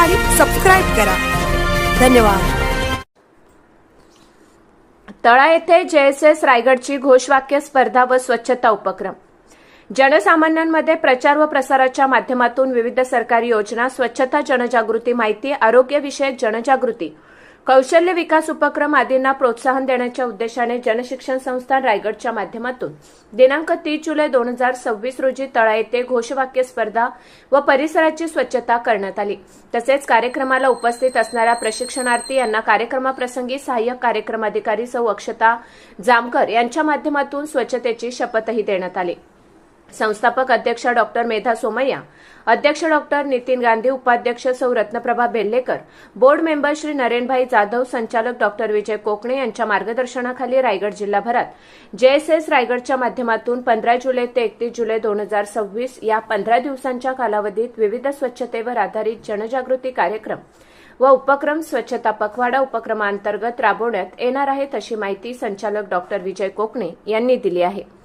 आणि सबस्क्राईब करा. धन्यवाद. तळा येथे JSS रायगडची घोषवाक्य स्पर्धा व स्वच्छता उपक्रम. जनसामान्यांमध्ये प्रचार व प्रसाराच्या माध्यमातून विविध सरकारी योजना, स्वच्छता जनजागृती, माहिती, आरोग्यविषयक जनजागृती, कौशल्य विकास उपक्रम आदींना प्रोत्साहन देण्याच्या उद्देशाने जनशिक्षण संस्थान रायगडच्या माध्यमातून दिनांक 30 जुलै 2026 रोजी तळा येथे घोषवाक्य स्पर्धा व परिसराची स्वच्छता करण्यात आली. तसेच कार्यक्रमाला उपस्थित असणाऱ्या प्रशिक्षणार्थी यांना कार्यक्रमाप्रसंगी सहाय्यक कार्यक्रम अधिकारी सौ अक्षता जामकर यांच्या माध्यमातून स्वच्छतेची शपथही देण्यात आली. संस्थापक अध्यक्ष डॉक्टर मेधा सोमय्या, अध्यक्ष डॉक्टर नितीन गांधी, उपाध्यक्ष सौ रत्नप्रभा बेल्लेकर, बोर्ड मेंबर श्री नरेनभाई जाधव, संचालक डॉक्टर विजय कोकणे यांच्या मार्गदर्शनाखाली रायगड जिल्हाभरात JSS रायगडच्या माध्यमातून 15 जुलै ते 31 जुलै 2026 या 15 दिवसांच्या कालावधीत विविध स्वच्छतेवर आधारित जनजागृती कार्यक्रम व उपक्रम स्वच्छता पखवाडा उपक्रमांतर्गत राबवण्यात येणार आहेत, अशी माहिती संचालक डॉक्टर विजय कोकणे यांनी दिली आहे.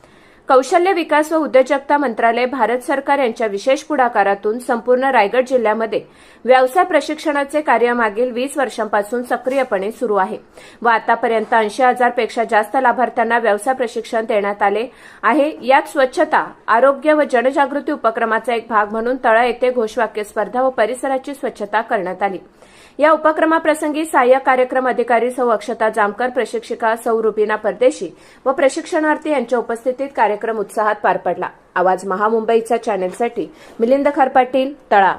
कौशल्य विकास व उद्योजकता मंत्रालय, भारत सरकार यांच्या विशेष पुढाकारातून संपूर्ण रायगड जिल्ह्यामध्ये व्यवसाय प्रशिक्षणाचे कार्य मागील 20 वर्षांपासून सक्रियपणे सुरू आहे व आतापर्यंत 80,000 पेक्षा जास्त लाभार्थ्यांना व्यवसाय प्रशिक्षण देण्यात आले आहे. यात स्वच्छता, आरोग्य व जनजागृती उपक्रमाचा एक भाग म्हणून तळा येथे घोषवाक्य स्पर्धा व परिसराची स्वच्छता करण्यात आली. या उपक्रमाप्रसंगी सहाय्यक कार्यक्रम अधिकारी सौ अक्षता जामकर, प्रशिक्षिका सौ रुबीना परदेशी व प्रशिक्षणार्थी यांच्या उपस्थितीत कार्यक्रम उत्साहात पार पडला. आवाज महामुंबईचा चॅनेलसाठी मिलिंद खारपाटील, तळा.